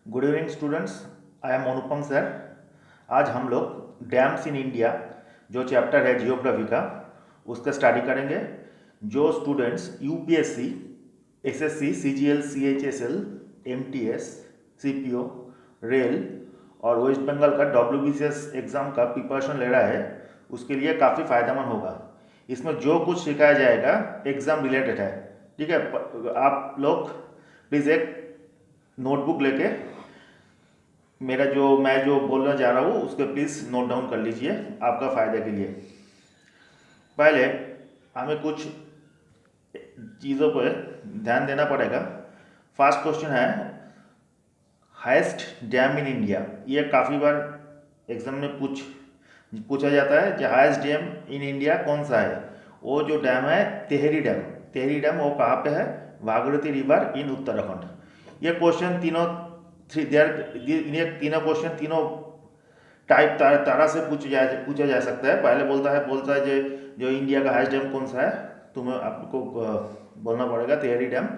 Good evening students. I am Anupam sir. आज हम लोग डैम्स इन इंडिया जो चैप्टर है जियोग्राफी का उसका स्टडी करेंगे। जो students UPSC, SSC, CGL, CHSL, MTS, CPO, rail और वेस्ट बंगाल का डब्ल्यूबीसीएस एग्ज़ाम का प्रिपरेशन ले रहा है उसके लिए काफ़ी फ़ायदेमंद होगा। इसमें जो कुछ सिखाया जाएगा एग्ज़ाम रिलेटेड है। ठीक है, आप लोग प्लीज़ एक नोटबुक लेके मैं जो बोलने जा रहा हूँ उसके प्लीज़ नोट डाउन कर लीजिए आपका फ़ायदे के लिए। पहले हमें कुछ चीज़ों पर ध्यान देना पड़ेगा। फर्स्ट क्वेश्चन है हाईएस्ट डैम इन इंडिया। ये काफ़ी बार एग्जाम में पूछा जाता है कि हाईएस्ट डैम इन इंडिया कौन सा है। वो जो डैम है तेहरी डैम। तेहरी डैम वो कहाँ पे है? Bhagirathi river in Uttarakhand. ये क्वेश्चन ये तीनों क्वेश्चन तीनों टाइप तरह से पूछा जा सकता है। पहले बोलता है जो इंडिया का हाईएस्ट डैम कौन सा है, तुम्हें आपको बोलना पड़ेगा तेहरी डैम।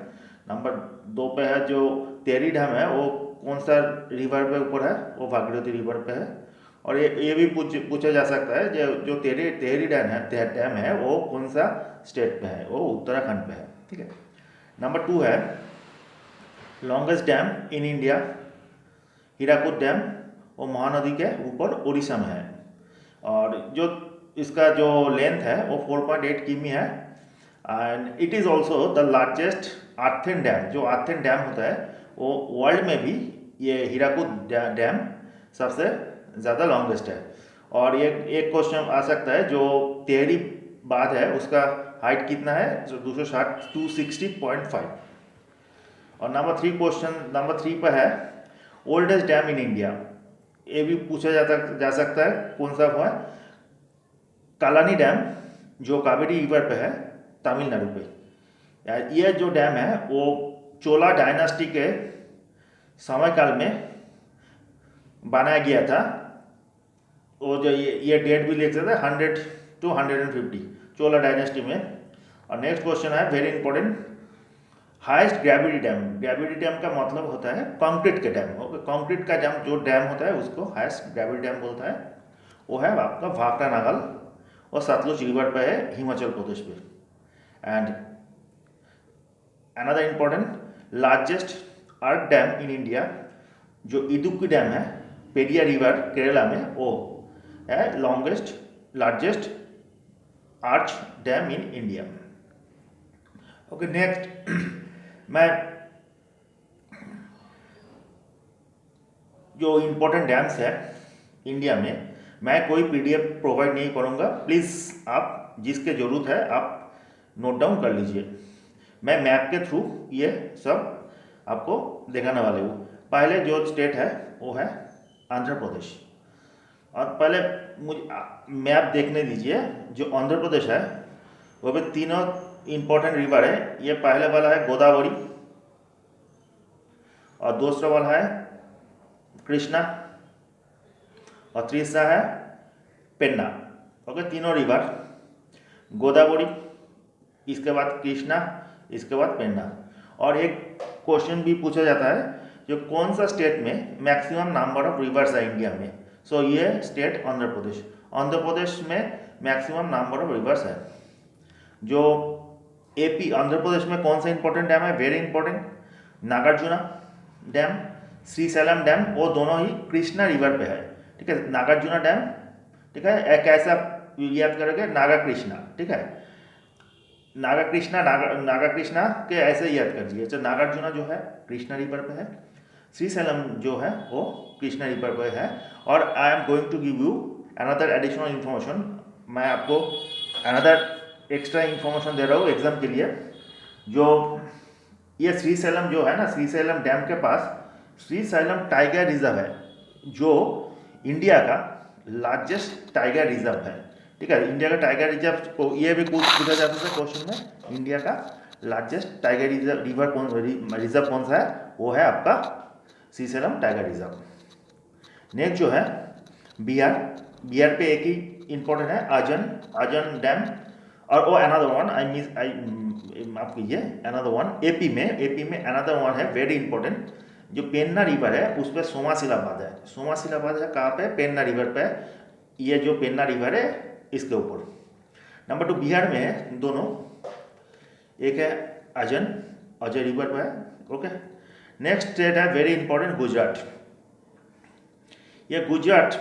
नंबर 2 पे है जो तेहरी डैम है वो कौन सा रिवर पे ऊपर है, वो भागीरथी रिवर पे है। और ये भी पूछा जा सकता है जो तेहरी डैम है वो कौन सा स्टेट पे है, वो उत्तराखंड पे है। ठीक है। नंबर 2 है longest dam in India. Hirakud dam वो महानदी के ऊपर उड़ीसा में है और जो इसका जो लेंथ है वो 4.8 किमी है। And it is also the largest earthen dam. जो आर्थन डैम होता है वो वर्ल्ड में भी ये हीराकुद डैम सबसे ज़्यादा लॉन्गेस्ट है। और ये एक क्वेश्चन आ सकता है जो तेहरी बांध है उसका हाइट कितना है, जो 260.5। और नंबर 3 पर है ओल्डेस्ट डैम इन इंडिया। ये भी पूछा जा सकता है कौन सा हुआ है। कालानी डैम जो कावेरी रिवर पे है तमिलनाडु पे। ये जो डैम है वो चोला डायनास्टी के समय काल में बनाया गया था। वो जो ये डेट भी लिख सकते हैं 100 to 150 चोला डायनेस्टी में। और नेक्स्ट क्वेश्चन है very important highest gravity dam. Gravity dam का मतलब होता है कंक्रीट के डैम। कंक्रीट का डैम जो डैम होता है उसको हाईएस्ट ग्रेविटी डैम बोलता है। वो है आपका भाखड़ा नागल और सतलुज रिवर पे है हिमाचल प्रदेश पे। And another important largest earth dam in India जो इदुक्की डैम है पेरिया रिवर केरला में, वो है longest largest arch dam in India. Okay, next मैं जो इम्पोर्टेंट डैम्स है इंडिया में मैं कोई पीडीएफ प्रोवाइड नहीं करूँगा। प्लीज़ आप जिसके ज़रूरत है आप नोट डाउन कर लीजिए। मैं मैप के थ्रू ये सब आपको दिखाने वाले हूँ। पहले जो स्टेट है वो है आंध्र प्रदेश। और पहले मुझे मैप देखने दीजिए। जो आंध्र प्रदेश है वो भी तीनों इम्पोर्टेंट रिवर है। ये पहले वाला है गोदावरी और दूसरा वाला है कृष्णा और तीसरा है पेन्ना। ओके, तीनों रिवर गोदावरी, इसके बाद कृष्णा, इसके बाद पेन्ना। और एक क्वेश्चन भी पूछा जाता है जो कौन सा स्टेट में मैक्सिमम नंबर ऑफ रिवर्स है इंडिया में। सो ये स्टेट आंध्र प्रदेश। आंध्र प्रदेश में मैक्सिमम नंबर ऑफ रिवर्स है। जो एपी आंध्र प्रदेश में कौन सा इंपॉर्टेंट डैम है, very important, Nagarjuna dam, Srisailam dam, वो दोनों ही कृष्णा रिवर पे है। ठीक है, नागार्जुना डैम, ठीक है, एक ऐसा याद करोगे नागा कृष्णा। ठीक है, नागा कृष्णा के ऐसे याद कर लीजिए। तो नागार्जुना जो है कृष्णा रिवर पे है, श्रीशैलम जो है वो कृष्णा रिवर पे है। और I am going to give you another additional information. मैं आपको अनदर एक्स्ट्रा इन्फॉर्मेशन दे रहा हूँ एग्जाम के लिए। जो ये श्रीशैलम जो है ना, श्रीशैलम डैम के पास श्रीशैलम टाइगर रिजर्व है जो इंडिया का लार्जेस्ट टाइगर रिजर्व है। ठीक है, इंडिया का टाइगर रिजर्व को ये भी पूछा जाता है क्वेश्चन में, इंडिया का लार्जेस्ट टाइगर रिजर्व कौन सा है, वो है आपका श्रीशैलम टाइगर रिजर्व। नेक्स्ट जो है बिहार। बिहार पे एक ही इंपॉर्टेंट है अजन डैम। और वो अनदर वन माफ कीजिए, अनदर वन एपी में अनदर वन है वेरी इंपॉर्टेंट जो पेन्ना रिवर है उस पर सोमाशिला बांध है। सोमाशिला बांध है कहाँ पे? पेन्ना रिवर पे। ये जो पेन्ना रिवर है इसके ऊपर। नंबर 2 बिहार में है दोनों, एक है अजन, अजय रिवर पे है। ओके, नेक्स्ट स्टेट है वेरी इंपॉर्टेंट गुजरात। ये गुजरात,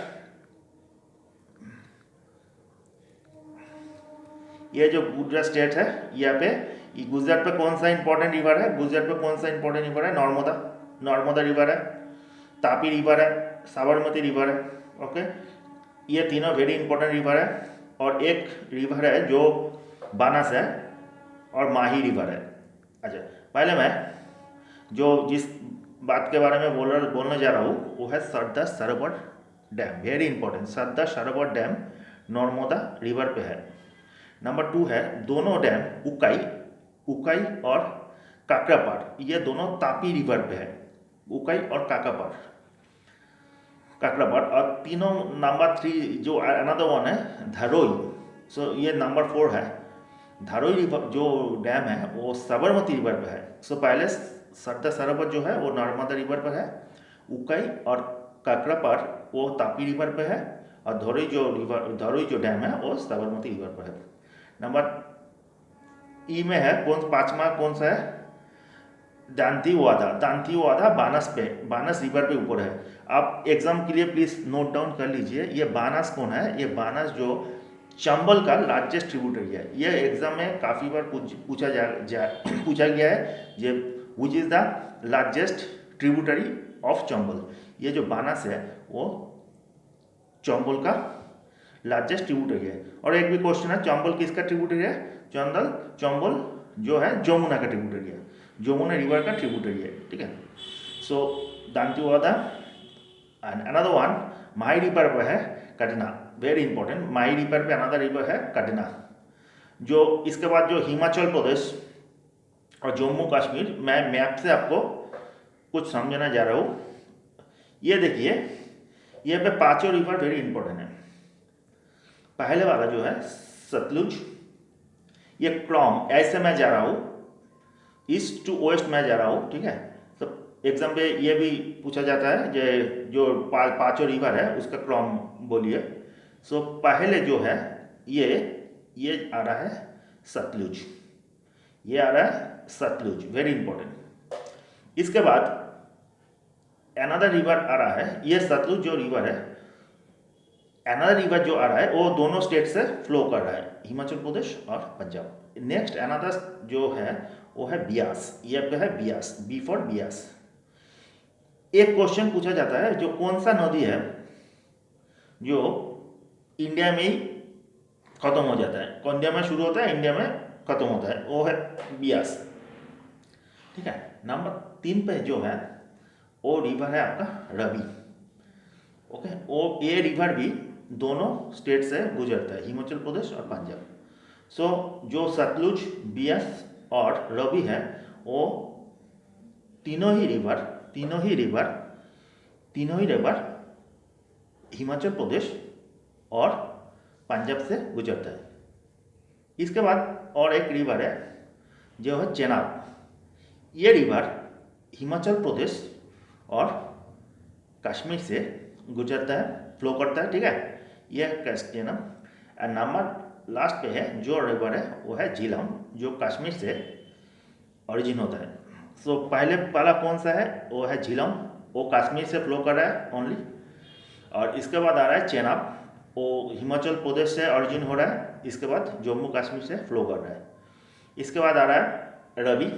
ये जो गुजरात स्टेट है यहाँ पे, गुजरात पे कौन सा इंपॉर्टेंट रिवर है? गुजरात पे कौन सा इंपॉर्टेंट रिवर है? नर्मदा, नर्मदा रिवर है, तापी रिवर है, साबरमती रिवर है। ओके, ये तीनों वेरी इंपॉर्टेंट रिवर है। और एक रिवर है जो बानस है और माही रिवर है। अच्छा, पहले मैं जो जिस बात के बारे में बोलने जा रहा हूँ वो है Sardar Sarovar dam, very important. Sardar Sarovar dam Narmada river पे है। नंबर 2 है दोनों डैम उकाई, उकाई और काकरापार, ये दोनों तापी रिवर पे है, उकाई और काकरापार। और तीनों नंबर 3 जो अनदर वन है धरोई। सो ये नंबर 4 है धरोई रिवर, जो डैम है वो साबरमती रिवर पे है। सो पहले सरदार सरोवर जो है वो नर्मदा रिवर पर है, उकाई और काकरापार वो तापी रिवर पे है, और धरोई जो डैम है वो साबरमती रिवर पर है। नंबर ई में है पांचवा कौन सा है? दांतीवादा। दांतीवादा बानस पे, बानस रिवर पे ऊपर है। आप एग्जाम के लिए प्लीज नोट डाउन कर लीजिए, ये बानस कौन है? ये बानस जो चंबल का लार्जेस्ट ट्रिब्यूटरी है। ये एग्जाम में काफ़ी बार पूछा गया है ये which is the largest tributary of Chambal. ये जो बानस है वो चंबल का लार्जेस्ट ट्रिब्यूटरी है। और एक भी क्वेश्चन है चंबल किसका ट्रिब्यूटरी है? चंबल जो है जमुना का ट्रिब्यूटरी है, जमुना रिवर का ट्रिब्यूटरी है। ठीक है, so Dantiwada and another one Mahi river पे है Kadana, very important. Mahi river पे अनदर रिवर है कटना। जो इसके बाद जो हिमाचल प्रदेश और जम्मू कश्मीर, मैं मैप से आपको कुछ समझाना जा रहा हूँ। ये देखिए, ये पे पांचों रिवर वेरी इंपॉर्टेंट है। पहले वाला जो है सतलुज, ये क्रॉम, ऐसे मैं जा रहा हूँ, ईस्ट टू वेस्ट मैं जा रहा हूँ। ठीक है, तो एग्जाम पे ये भी पूछा जाता है जो पांचों रिवर है उसका क्रॉम बोलिए। सो पहले जो है ये आ रहा है सतलुज, ये आ रहा है सतलुज, वेरी इंपॉर्टेंट। इसके बाद अनदर रिवर आ रहा है, ये सतलुज जो रिवर है, अनदर रिवर जो आ रहा है वो दोनों स्टेट से फ्लो कर रहा है, हिमाचल प्रदेश और पंजाब। नेक्स्ट अनदर जो है वो है बियास, ये पे है बियास, बी फॉर बियास। एक क्वेश्चन पूछा जाता है जो कौन सा नदी है जो इंडिया में ही खत्म हो जाता है, इंडिया में शुरू होता है इंडिया में खत्म होता है, वो है बियास। ठीक है, नंबर 3 पे जो है वो रिवर है आपका रवि। ओके, वो ये रिवर भी दोनों स्टेट से गुजरता है, हिमाचल प्रदेश और पंजाब। सो जो सतलुज, बियास और रवि है वो तीनों ही रिवर हिमाचल प्रदेश और पंजाब से गुजरता है। इसके बाद और एक रिवर है जो है चेनाब। ये रिवर हिमाचल प्रदेश और कश्मीर से गुजरता है, फ्लो करता है। ठीक है, यह चेनाब। एंड नंबर लास्ट पे है जो रिवर है वो है झीलम, जो कश्मीर से ओरिजिन होता है। सो पहले वाला कौन सा है? वो है झीलम, वो कश्मीर से फ्लो कर रहा है ओनली। और इसके बाद आ रहा है चेनाब, वो हिमाचल प्रदेश से ओरिजिन हो रहा है, इसके बाद जम्मू कश्मीर से फ्लो कर रहा है। इसके बाद आ रहा है रवि,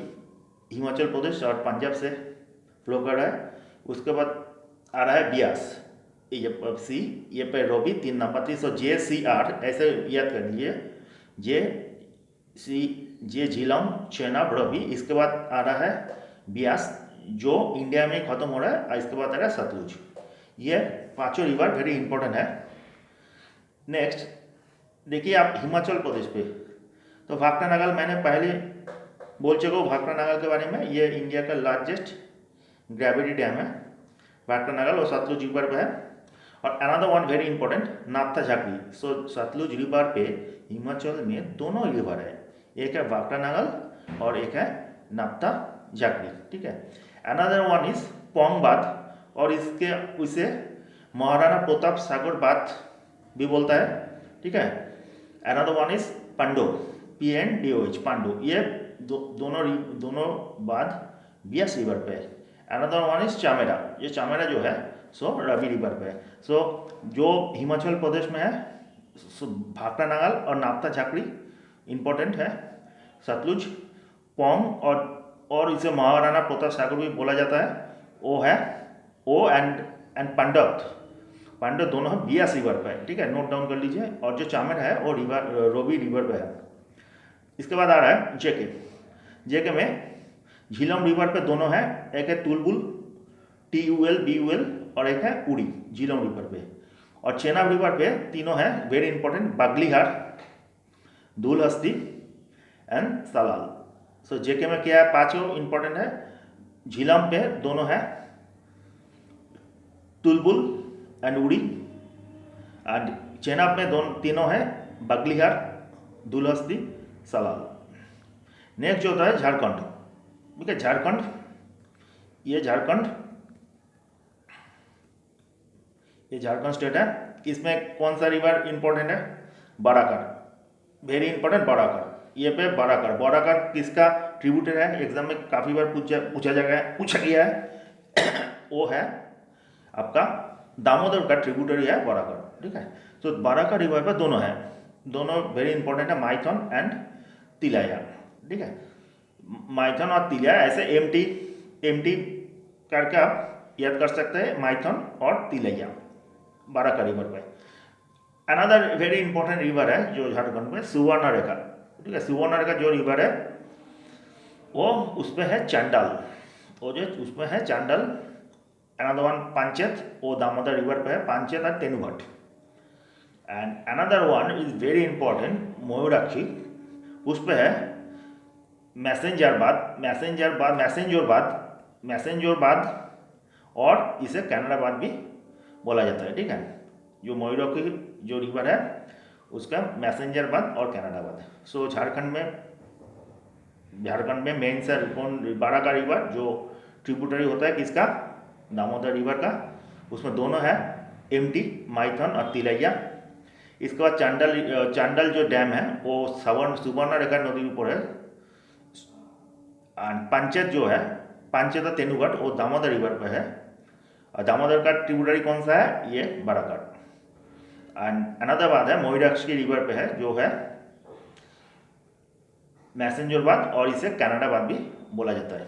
हिमाचल प्रदेश और पंजाब से फ्लो कर रहा है। उसके बाद आ रहा है बियास, ये पे रवि 3 नंबर 3। सो JCR ऐसे याद कर लीजिए, जे झीलम, चेनाब, रवि। इसके बाद आ रहा है बियास जो इंडिया में खत्म हो रहा है, इसके बाद आ रहा है सतलुज। ये पांचों रिवर वेरी इंपॉर्टेंट है। नेक्स्ट देखिए आप हिमाचल प्रदेश पे, तो भाखड़ा नगर मैंने पहले बोल चुका हूँ भाखड़ा नगर के बारे में। ये इंडिया का लार्जेस्ट ग्रेविटी डैम है भाखड़ा नगर, और सतलुज रिवर पे है। और another one very important Naptha Jhakri. So Sutlej river पे हिमाचल में दोनों रिवर है, एक है भाखड़ा नगर और एक है नाप्ता झाकड़ी। ठीक है, अनदर वन इज पोंग बांध, और इसके उसे महाराणा प्रताप सागर बांध भी बोलता है, ठीक है। Another one is Pando, PNDOH, Pando. ये दोनों बांध बियास रिवर पे है। अनदर वन इज चामेरा, ये चामेरा जो है सो रवि रिवर पे है। सो जो हिमाचल प्रदेश में है, भाखड़ा नांगल और नाप्ता झाकड़ी इम्पोर्टेंट है। सतलुज, पोंग और इसे महाराणा प्रताप सागर भी बोला जाता है, वो है ओ एंड पांडव दोनों है बियास रिवर पे है, ठीक है, नोट डाउन कर लीजिए। और जो चामेरा है वो रोवी रिवर पे है। इसके बाद आ रहा है जेके में झीलम रिवर पे दोनों है, एक है तुलबुल TULBUL और एक है उड़ी झीलम रिवर पे। और चेनाब रिवर पे तीनों है very important, Baglihar, धूलहस्ती and Salal. सो जेके में क्या है, पांचों इंपॉर्टेंट है। झीलम पे दोनों है तुलबुल एंड उड़ी, एंड चेनाब में तीनों है बागलीहार, धूलहस्ती, सलाल। नेक्स्ट जो होता है झारखंड, ठीक है, झारखंड, ये झारखंड स्टेट है। इसमें कौन सा रिवर इंपॉर्टेंट है, बराकर, वेरी इंपॉर्टेंट बराकर। ये पे बराकर किसका ट्रिब्यूटर है, एग्जाम में काफ़ी बार पूछा गया है वो है आपका दामोदर का ट्रिब्यूटरी है बराकर, ठीक है। तो बराकर रिवर पर दोनों वेरी इंपॉर्टेंट है, माइथन एंड तिलाया, ठीक है। माइथन और तिलाया ऐसे एमटी करके आप याद कर सकते हैं, माइथन और तिलैया बराकर रिवर पे। अनदर वेरी इंपॉर्टेंट रिवर है जो झारखंड में, सुवर्णरेखा, ठीक है। सुवर्णरेखा जो रिवर है वो उस पर है चांडाल, वो जो उसमें है चांडाल। अनदर वन पांचेत, वो दामोदर रिवर पे है, पांचेत और Tenughat. And another one is very important, Mayurakshi, उस पर है मैसेंजर और इसे कनाडा बांध भी बोला जाता है, ठीक है। जो मयूराक्षी जो रिवर है उसका मैसेंजर बांध और कनाडा बांध। सो झारखंड में मेन से बराकर रिवर जो ट्रिब्यूटरी होता है किसका, दामोदर रिवर का, उसमें दोनों है एमटी, माइथन और तिलैया। इसके बाद चांडल जो डैम है वो सुवर्णरेखा नदी के ऊपर है। पंचायत जो है, पंचायत और तेनुघाट, वो दामोदर रिवर पे है। और दामोदर का ट्रिब्यूटरी कौन सा है, ये बराकर। एंड अनदर बात है मयूराक्षी रिवर पे है जो है मैसेंजर बांध, और इसे कनाडा बांध भी बोला जाता है।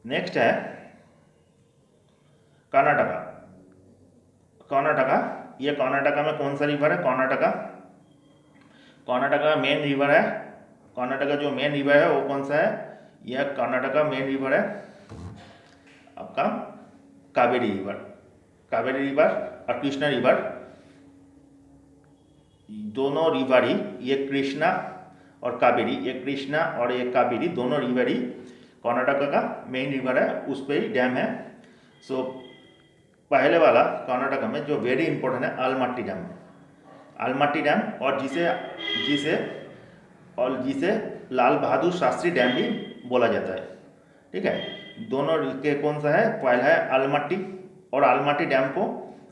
नेक्स्ट है कर्नाटका। ये कर्नाटका में कौन सा रिवर है, कर्नाटका मेन रिवर है। कर्नाटका जो मेन रिवर है वो कौन सा है, यह कर्नाटका मेन रिवर है आपका कावेरी रिवर और कृष्णा रिवर, दोनों रिवर ही, ये कृष्णा और कावेरी दोनों रिवर ही कर्नाटका का मेन रिवर है, उस पर ही डैम है। सो पहले वाला कर्नाटका में जो वेरी इंपॉर्टेंट है आलमट्टी डैम, और जिसे लाल बहादुर शास्त्री डैम भी बोला जाता है, ठीक है। दोनों के कौन सा है, पहला है आलमट्टी, और आलमट्टी डैम को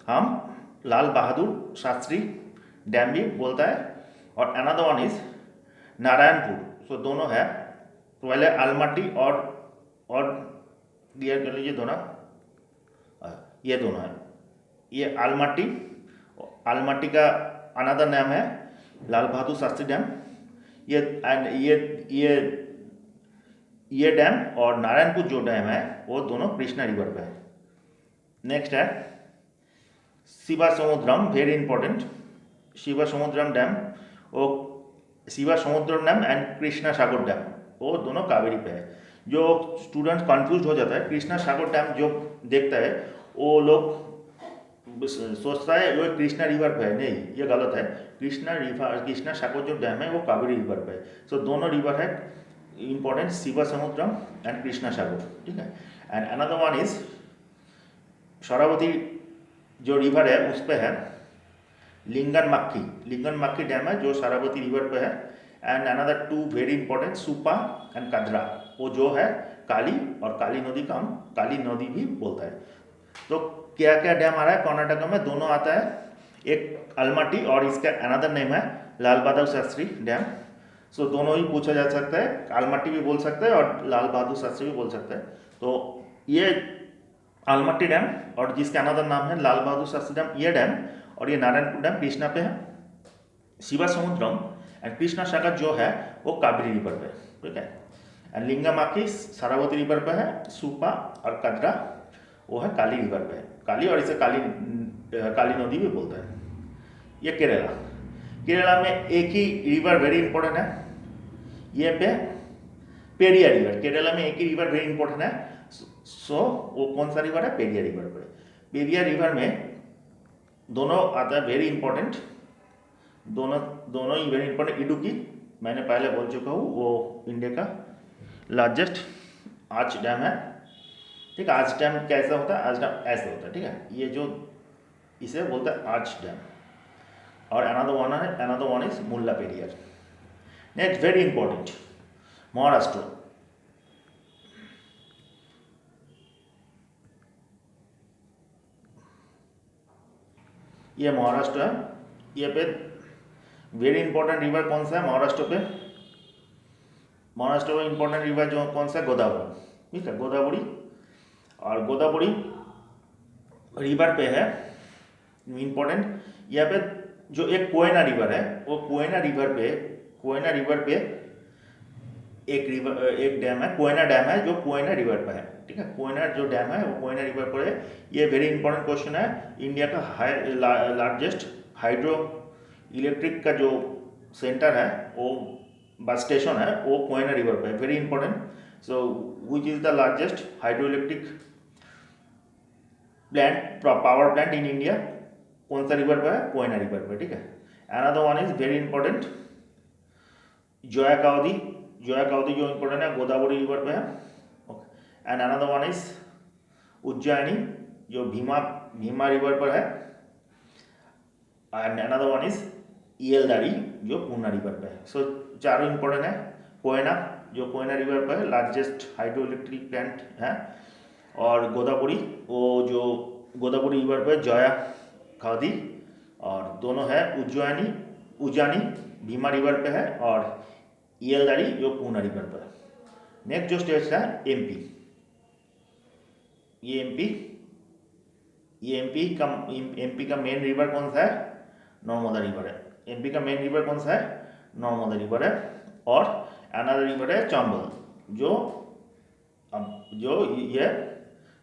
हम लाल बहादुर शास्त्री डैम भी बोलता है। और अनदर वन इज नारायणपुर। सो दोनों है, पहले आलमट्टी और क्लियर कर लीजिए दोनों, ये दोनों है, ये आलमट्टी का अनदर नाम है लाल बहादुर शास्त्री डैम, ये डैम, और नारायणपुर जो डैम है वो दोनों कृष्णा रिवर पे है। नेक्स्ट है Shivasamudram, very important, Shivasamudram dam, वो Shivasamudram dam and Krishna Sagar dam, वो दोनों कावेरी पे है। जो स्टूडेंट कंफ्यूज हो जाता है, कृष्णा सागर डैम जो देखता है वो लोग सोचता है वो कृष्णा रिवर पे है, नहीं, ये गलत है। कृष्णा सागर जो डैम है वो कावेरी रिवर पे है। सो दोनों रिवर है इंपॉर्टेंट, शिवासमुद्रम एंड कृष्णा सागर, ठीक है। And another one is Sharavati जो रिवर है उस पे है लिंगन मक्खी डैम है जो शरावती रिवर पे है। And another two very important Supa and Kadra, वो जो है काली, और काली नदी का हम काली नदी भी बोलता है। तो क्या क्या डैम आ रहा है कर्नाटक में, दोनों आता है, एक अलमट्टी और इसका अनदर नेम है लाल बहादुर शास्त्री डैम। सो दोनों ही पूछा जा सकता है, अलमट्टी भी बोल सकते हैं और लाल बहादुर शास्त्री भी बोल सकते हैं। तो ये अलमट्टी डैम और जिसका अनदर नाम है लाल बहादुर शास्त्री डैम, ये डैम और ये नारायणपुर डैम कृष्णा पे है, शिवा समुद्रम एंड कृष्णा सागर जो है वो कावेरी रिवर पे, ठीक है। एंड लिंगमाकी शरावती रिवर पे है, सुपा और कदरा वो है काली रिवर पे है, काली, और इसे काली नदी भी बोलते हैं। ये केरला, केरला में एक ही रिवर वेरी इंपॉर्टेंट है, ये पे पेरिया रिवर, केरला में एक ही रिवर वेरी इंपॉर्टेंट है। सो वो कौन सा रिवर है, पेरिया रिवर पे। पेरिया रिवर में दोनों आता है वेरी इंपॉर्टेंट, दोनों ही वेरी इंपॉर्टेंट। इडुक्की मैंने पहले बोल चुका हूँ, वो इंडिया का लार्जेस्ट आर्च डैम है, ठीक है। आर्च डैम कैसा होता है, आर्च डैम ऐसे होता है, ठीक है। ये जो इसे बोलते हैं आर्च डैम। और another one is Mulla Periyar. Next very important, Maharashtra. ये महाराष्ट्र है, ये पे वेरी इंपॉर्टेंट रिवर कौन सा है महाराष्ट्र पे, महाराष्ट्र में इंपॉर्टेंट रिवर जो कौन सा है, गोदावरी, ठीक है, गोदावरी। और गोदावरी रिवर पे है इंपॉर्टेंट, यहाँ पे जो एक कोयना रिवर है, वो कोयना रिवर पे एक डैम है, कोयना डैम है जो कोयना रिवर पे है, ठीक है। कोयना जो डैम है वो कोयना रिवर पर है। ये वेरी इंपॉर्टेंट क्वेश्चन है, इंडिया का लार्जेस्ट हाइड्रो इलेक्ट्रिक का जो सेंटर है वो बस स्टेशन है वो कोयना रिवर पे है, very important. So which is the largest hydro electric power plant in India, कौन सा रिवर पे है, कोयना रिवर पे, ठीक है। Another one is very important Jayakwadi जो इंपॉर्टेंट है गोदावरी रिवर पे है, okay. And another one is Ujjaini जो भीमा रिवर पर है। And another one is Yeldari जो पूर्णा रिवर पे है। सो चारों इंपॉर्टेंट है। कोयना जो कोयना रिवर पर है, लार्जेस्ट हाइड्रो इलेक्ट्रिक प्लांट है। और गोदावरी वो जो गोदावरी रिवर पर जया खादी, और दोनों है उज्जैनी भीमा रिवर पे है, और येलदारी जो पूर्णा रिवर पर है। नेक्स्ट जो स्टेट है एमपी, ये एमपी का मेन रिवर कौन सा है, नर्मदा रिवर है। एमपी का मेन रिवर कौन सा है, नर्मदा रिवर है। और अनदर रिवर है चंबल, जो ये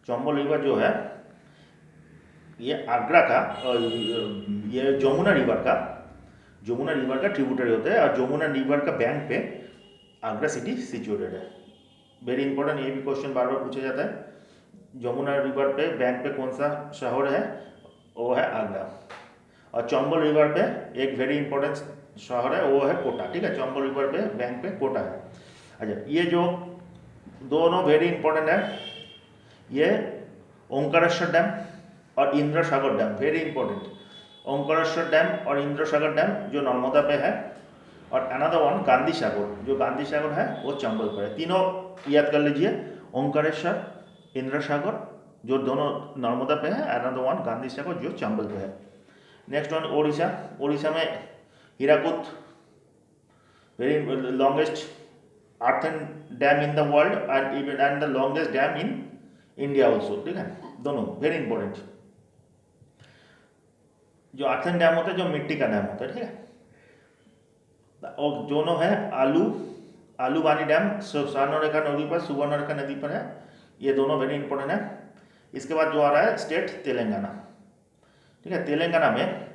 चंबल रिवर जो है ये आगरा का, ये जमुना रिवर का ट्रिब्यूटरी होता है, और जमुना रिवर का बैंक पे आगरा सिटी सिचुएटेड है। वेरी इंपॉर्टेंट, ये भी क्वेश्चन बार बार पूछा जाता है। जमुना रिवर पे बैंक पे कौन सा शहर है, वो है आगरा। और चंबल रिवर पे एक वेरी इंपॉर्टेंट शहर है, वो है कोटा, ठीक है। चंबल रिवर पे बैंक पे कोटा है। अच्छा, ये जो दोनों वेरी इंपॉर्टेंट है, ये ओंकारेश्वर डैम और Indra Sagar dam, very important. Omkareshwar dam और इंद्र सागर डैम जो नर्मदा पे है, और अनदर वन गांधी सागर, जो गांधी सागर है वो चंबल पर है। तीनों याद कर लीजिए, ओंकारेश्वर, इंद्र सागर जो दोनों नर्मदा पे है, अनदर वन गांधी सागर जो चंबल पे है। नेक्स्ट वन ओडिशा में Hirakud, very longest earthen dam in the world and the longest dam in India also, ठीक है। दोनों वेरी इंपॉर्टेंट। जो अर्थन डैम होता है जो मिट्टी का डैम होता है, ठीक है। और दोनों है आलूबानी डैम स्वर्णरेखा नदी पर, सुवर्णरेखा नदी पर है, ये दोनों वेरी इंपॉर्टेंट है। इसके बाद जो आ रहा है स्टेट तेलंगाना, ठीक है। तेलंगाना में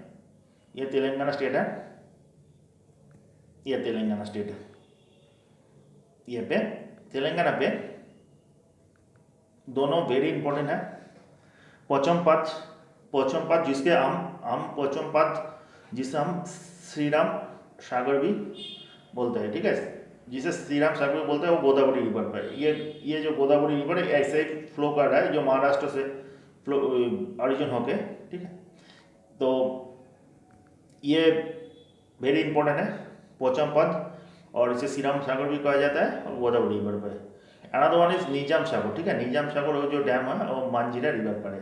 ये तेलंगाना स्टेट है, ये तेलंगाना स्टेट है। ये पे तेलंगाना पे दोनों वेरी इंपॉर्टेंट है। पोचमपात जिसके हम पोचमपात जिसे हम श्री राम सागर भी बोलते हैं, ठीक है। जिसे श्री राम सागर भी बोलते हैं, वो गोदावरी रिवर पर। ये जो गोदावरी रिवर है ऐसे ही फ्लो कर रहा है, जो महाराष्ट्र से फ्लो ऑरिजिन होके, ठीक है। तो ये वेरी इंपॉर्टेंट है पोचमपद, और इसे श्री राम सागर भी कहा जाता है, और गोदावरी रिवर पर। अनदर वन इज निजाम सागर, ठीक है। निजाम सागर वो जो डैम है वो मांझीरा रिवर पर है,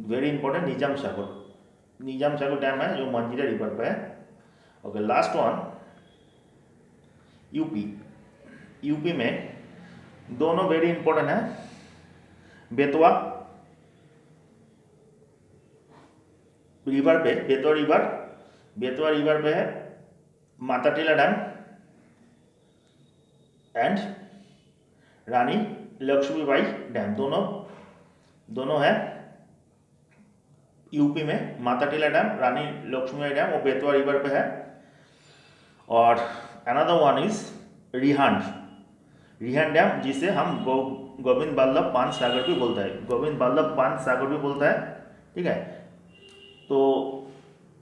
वेरी इंपॉर्टेंट। निजाम सागर डैम है जो मांझीरा रिवर पर है। Okay, last one UP. UP में दोनों वेरी इंपॉर्टेंट है। बेतवा रिवर पे, बेतवा रिवर पे है Mata Tila dam and Rani Laxmibai dam, दोनों है यूपी में। माता टीला डैम, रानी लक्ष्मीबाई डैम वो बेतवा रिवर पे है। और another one is Rihand dam, जिसे हम गोविंद बल्लभ पांत सागर भी बोलता है, गोविंद बल्लभ पांत सागर भी बोलता है, ठीक है। तो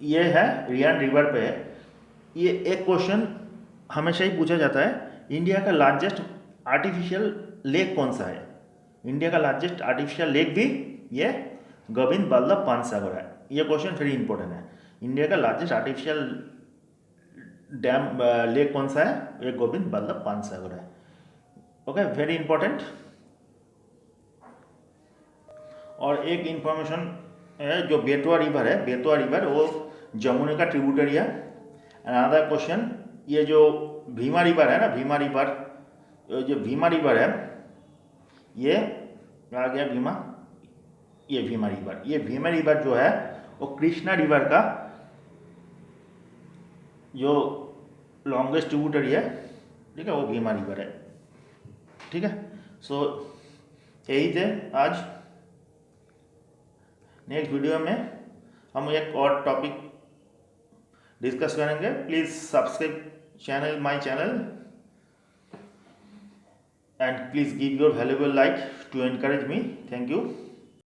ये है रिहांड रिवर पे है। ये एक क्वेश्चन हमेशा ही पूछा जाता है, इंडिया का लार्जेस्ट आर्टिफिशियल लेक कौन सा है। इंडिया का लार्जेस्ट आर्टिफिशियल लेक भी ये गोविंद बल्लभ पांत सागर है। ये क्वेश्चन वेरी इंपॉर्टेंट है। इंडिया का लार्जेस्ट आर्टिफिशियल डैम लेक कौन सा है, ये गोविंद बल्लभ पांत सागर है। Okay, very important. और एक इंफॉर्मेशन है, जो बेतवा रिवर वो जमुना का ट्रिब्यूटरी है। अनदर क्वेश्चन, ये जो भीमा रिवर है ना, जो भीमा रिवर है, ये आ गया भीमा, ये भीमा रिवर जो है वो कृष्णा रिवर का जो लॉन्गेस्ट ट्रिब्यूटरी है, ठीक है, वो भीमा रिवर है, ठीक है। सो यही थे आज। नेक्स्ट वीडियो में हम एक और टॉपिक डिस्कस करेंगे। Please subscribe my channel and please give your valuable like to encourage me. Thank you.